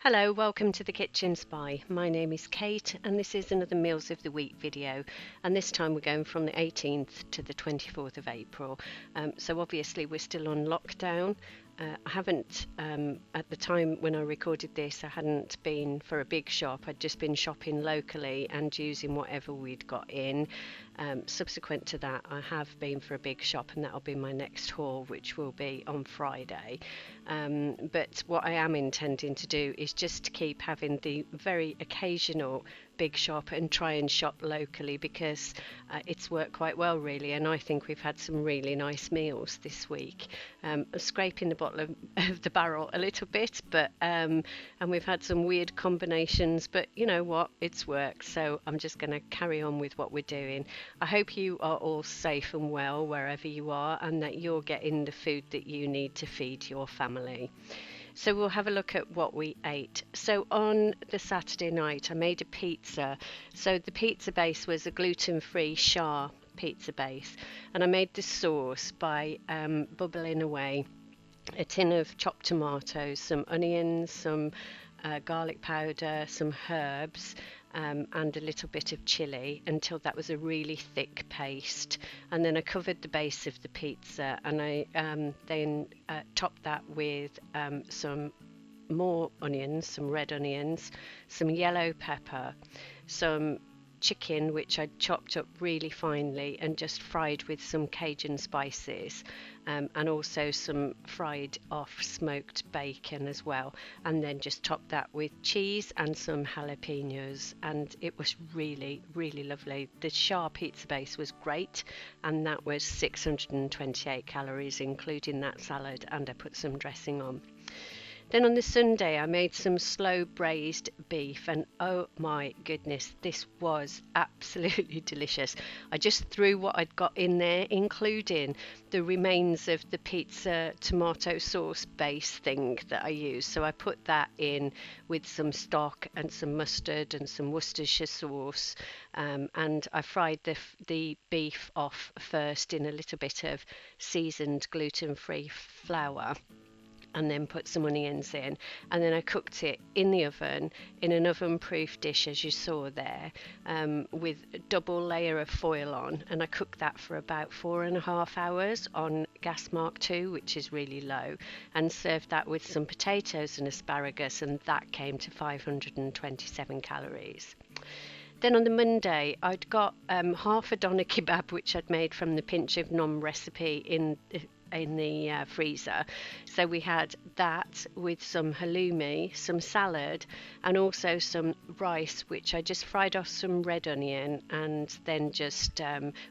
Hello, welcome to the Kitchen Spy. My name is Kate and this is another Meals of the Week video, and this time we're going from the 18th to the 24th of April. So obviously we're still on lockdown. I haven't, at the time when I recorded this, I hadn't been for a big shop. I'd just been shopping locally and using whatever we'd got in. Subsequent to that, I have been for a big shop, and that'll be my next haul, which will be on Friday. But what I am intending to do is just to keep having the very occasional big shop and try and shop locally, because it's worked quite well really, and I think we've had some really nice meals this week. I'm scraping the bottom of the barrel a little bit, but and we've had some weird combinations, but you know what, it's worked, so I'm just going to carry on with what we're doing. I hope you are all safe and well wherever you are, and that you're getting the food that you need to feed your family. So we'll have a look at what we ate. So on the Saturday night, I made a pizza. So the pizza base was a gluten-free Shah pizza base, and I made the sauce by bubbling away a tin of chopped tomatoes, some onions, some garlic powder, some herbs, and a little bit of chili until that was a really thick paste. And then I covered the base of the pizza, and I then topped that with some more onions, some red onions, some yellow pepper, some chicken which I chopped up really finely and just fried with some Cajun spices, and also some fried off smoked bacon as well, and then just topped that with cheese and some jalapenos, and it was really lovely. The Shah pizza base was great, and that was 628 calories including that salad, and I put some dressing on. Then on the Sunday, I made some slow braised beef, and oh my goodness, this was absolutely delicious. I just threw what I'd got in there, including the remains of the pizza tomato sauce base thing that I used. So I put that in with some stock and some mustard and some Worcestershire sauce, and I fried the beef off first in a little bit of seasoned gluten-free flour, and then put some onions in, and then I cooked it in the oven in an oven proof dish, as you saw there, with a double layer of foil on, and I cooked that for about 4.5 hours on gas mark 2, which is really low, and served that with some potatoes and asparagus, and that came to 527 calories. Then on the Monday, I'd got half a doner kebab, which I'd made from the pinch of nom recipe in the freezer. So we had that with some halloumi, some salad, and also some rice, which I just fried off some red onion, and then just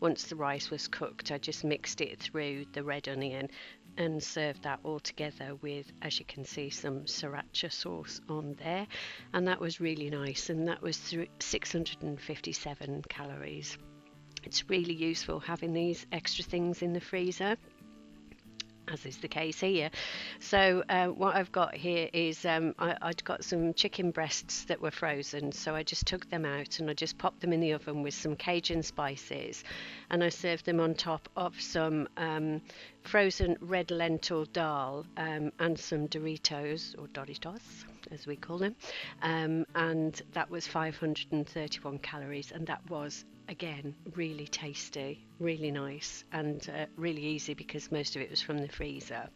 once the rice was cooked, I just mixed it through the red onion and served that all together with, as you can see, some sriracha sauce on there, and that was really nice, and that was 657 calories. It's really useful having these extra things in the freezer, as is the case here. So what I've got here is I'd got some chicken breasts that were frozen, so I just took them out and I just popped them in the oven with some Cajun spices, and I served them on top of some frozen red lentil dal, and some Doritos, as we call them, and that was 531 calories, and that was again really tasty, really nice, and really easy because most of it was from the freezer.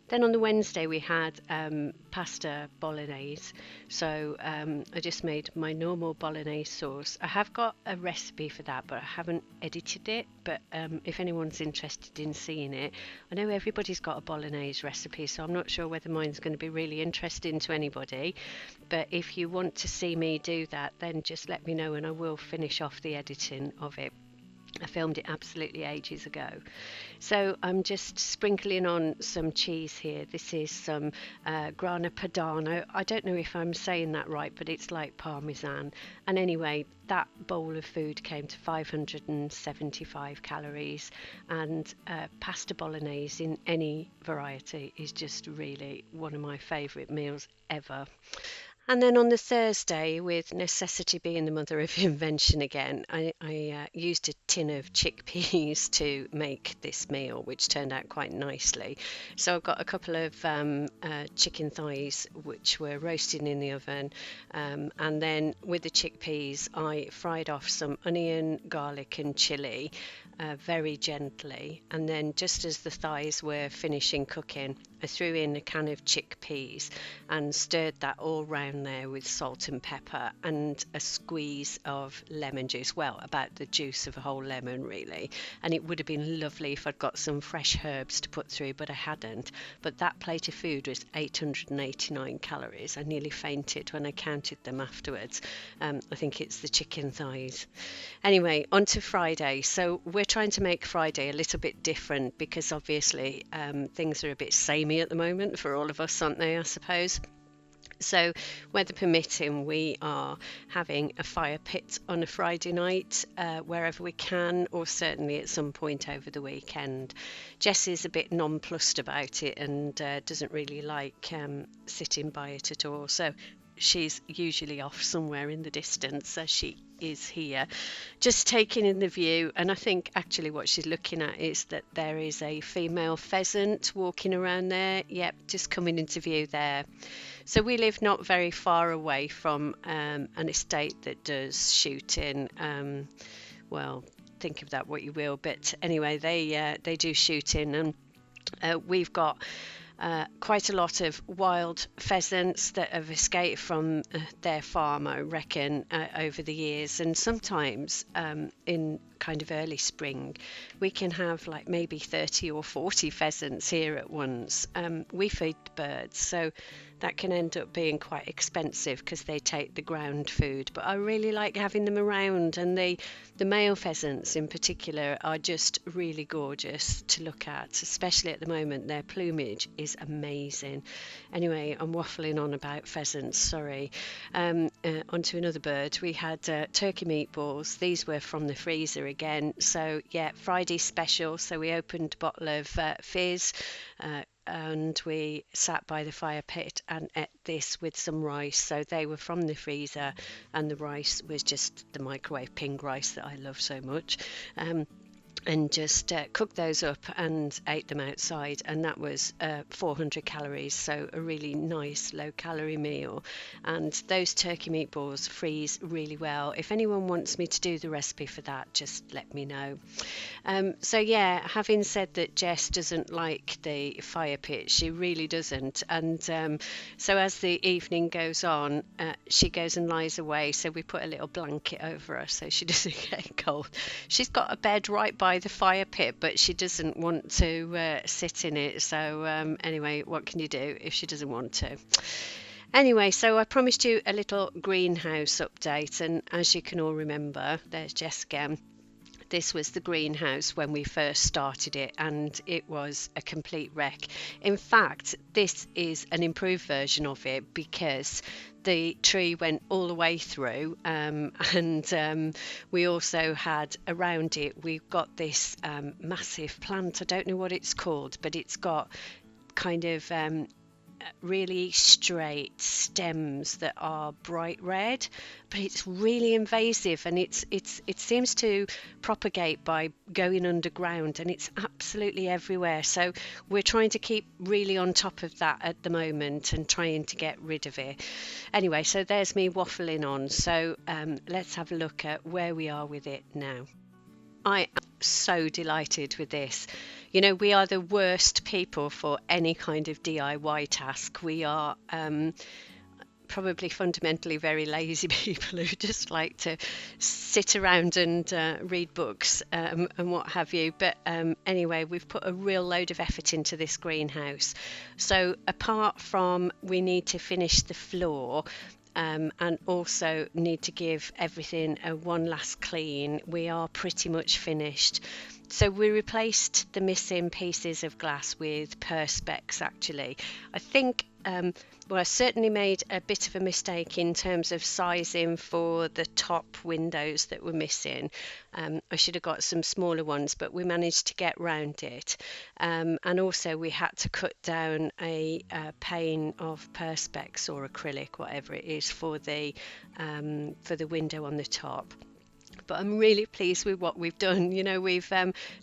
Then on the Wednesday we had pasta bolognese, so I just made my normal bolognese sauce. I have got a recipe for that, but I haven't edited it, but if anyone's interested in seeing it, I know everybody's got a bolognese recipe, so I'm not sure whether mine's going to be really interesting to anybody, but if you want to see me do that, then just let me know and I will finish off the editing of it. I filmed it absolutely ages ago. So I'm just sprinkling on some cheese here. This is some Grana Padano. I don't know if I'm saying that right, but it's like Parmesan. And anyway, that bowl of food came to 575 calories, and pasta bolognese in any variety is just really one of my favourite meals ever. And then on the Thursday, with necessity being the mother of invention again, I used a tin of chickpeas to make this meal, which turned out quite nicely. So I've got a couple of chicken thighs which were roasting in the oven, and then with the chickpeas, I fried off some onion, garlic, and chili. Very gently, and then just as the thighs were finishing cooking, I threw in a can of chickpeas and stirred that all round there with salt and pepper and a squeeze of lemon juice. Well, about the juice of a whole lemon, really. And it would have been lovely if I'd got some fresh herbs to put through, but I hadn't. But that plate of food was 889 calories. I nearly fainted when I counted them afterwards. I think it's the chicken thighs. Anyway, on to Friday. So we're trying to make Friday a little bit different because obviously things are a bit samey at the moment for all of us, aren't they, I suppose? So, weather permitting, we are having a fire pit on a Friday night wherever we can, or certainly at some point over the weekend. Jessie's a bit nonplussed about it and doesn't really like sitting by it at all. So, she's usually off somewhere in the distance as she is here, just taking in the view. And I think actually what she's looking at is that there is a female pheasant walking around there. Yep, just coming into view there. So we live not very far away from an estate that does shooting. Well, think of that what you will, but anyway, they do shooting, and we've got quite a lot of wild pheasants that have escaped from their farm, I reckon, over the years. And sometimes in kind of early spring, we can have like maybe 30 or 40 pheasants here at once. We feed birds, so that can end up being quite expensive because they take the ground food. But I really like having them around, and the male pheasants in particular are just really gorgeous to look at, especially at the moment. Their plumage is amazing. Anyway, I'm waffling on about pheasants, sorry. Onto another bird. We had turkey meatballs. These were from the freezer again. So yeah, Friday special. So we opened a bottle of fizz, and we sat by the fire pit and ate this with some rice. So they were from the freezer, and the rice was just the microwave pink rice that I love so much. And just cooked those up and ate them outside, and that was 400 calories, so a really nice low calorie meal. And those turkey meatballs freeze really well. If anyone wants me to do the recipe for that, just let me know. So yeah, having said that Jess doesn't like the fire pit, she really doesn't, and so as the evening goes on, she goes and lies away, so we put a little blanket over her so she doesn't get cold. She's got a bed right by the fire pit, but she doesn't want to sit in it. So anyway, what can you do if she doesn't want to? Anyway, so I promised you a little greenhouse update, and as you can all remember, there's Jess again. This was the greenhouse when we first started it, and it was a complete wreck. In fact, this is an improved version of it because the tree went all the way through, and we also had around it, we've got this massive plant. I don't know what it's called, but it's got kind of really straight stems that are bright red, but it's really invasive, and it seems to propagate by going underground, and it's absolutely everywhere. So we're trying to keep really on top of that at the moment and trying to get rid of it. Anyway, so there's me waffling on. So let's have a look at where we are with it now. I am so delighted with this. You know, we are the worst people for any kind of DIY task. We are probably fundamentally very lazy people who just like to sit around and read books and what have you. But anyway, we've put a real load of effort into this greenhouse. So apart from we need to finish the floor, and also need to give everything a one last clean, we are pretty much finished. So we replaced the missing pieces of glass with perspex actually. I think well, I certainly made a bit of a mistake in terms of sizing for the top windows that were missing. I should have got some smaller ones, but we managed to get round it. And also we had to cut down a pane of perspex or acrylic, whatever it is, for the window on the top. But I'm really pleased with what we've done. You know, we've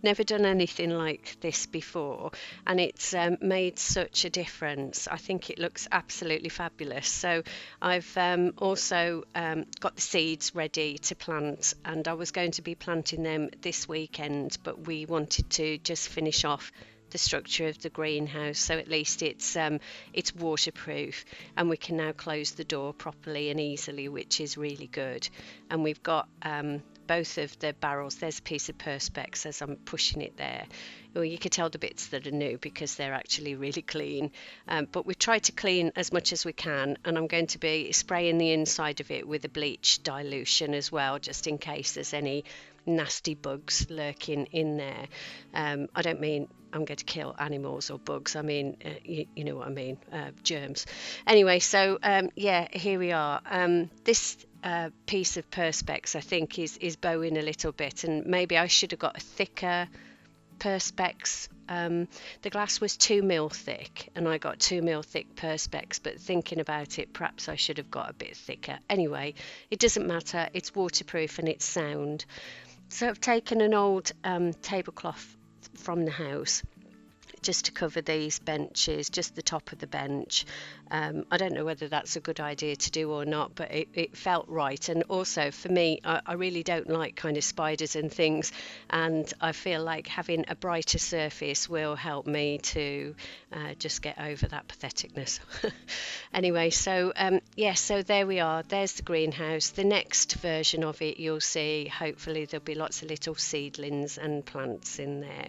never done anything like this before, and it's made such a difference. I think it looks absolutely fabulous. So I've also got the seeds ready to plant, and I was going to be planting them this weekend, but we wanted to just finish off the structure of the greenhouse, so at least it's waterproof, and we can now close the door properly and easily, which is really good. And we've got both of the barrels. There's a piece of perspex as I'm pushing it there. Well, you can tell the bits that are new because they're actually really clean, but we try to clean as much as we can, and I'm going to be spraying the inside of it with a bleach dilution as well, just in case there's any nasty bugs lurking in there. I don't mean I'm going to kill animals or bugs. I mean, you know what I mean, germs. Anyway, so yeah, here we are. This piece of perspex, I think, is bowing a little bit, and maybe I should have got a thicker perspex. The glass was 2mm thick, and I got 2mm thick perspex, but thinking about it, perhaps I should have got a bit thicker. Anyway, it doesn't matter. It's waterproof and it's sound. So I've taken an old tablecloth from the house just to cover these benches, just the top of the bench. I don't know whether that's a good idea to do or not, but it felt right. And also for me, I really don't like kind of spiders and things, and I feel like having a brighter surface will help me to just get over that patheticness. Anyway, so yeah, so there we are. There's the greenhouse. The next version of it, you'll see, hopefully there'll be lots of little seedlings and plants in there.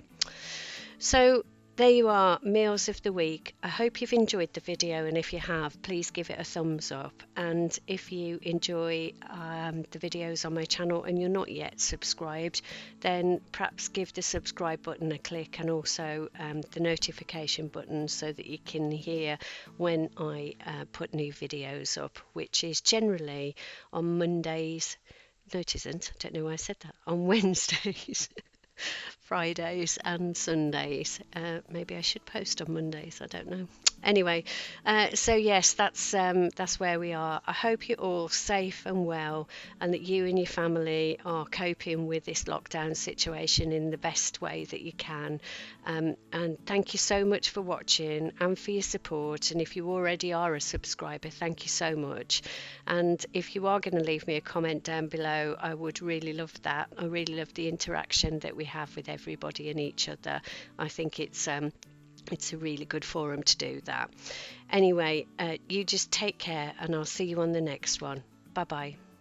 So there you are, meals of the week. I hope you've enjoyed the video, and if you have, please give it a thumbs up. And if you enjoy the videos on my channel and you're not yet subscribed, then perhaps give the subscribe button a click, and also the notification button, so that you can hear when I put new videos up, which is generally on Mondays. No, it isn't. I don't know why I said that. On Wednesdays. Fridays and Sundays. Maybe I should post on Mondays, I don't know. Anyway, so yes, that's where we are. I hope you're all safe and well, and that you and your family are coping with this lockdown situation in the best way that you can. And thank you so much for watching and for your support. And if you already are a subscriber, thank you so much. And if you are going to leave me a comment down below, I would really love that. I really love the interaction that we have with everybody and each other. I think it's a really good forum to do that. Anyway, you just take care, and I'll see you on the next one. Bye bye.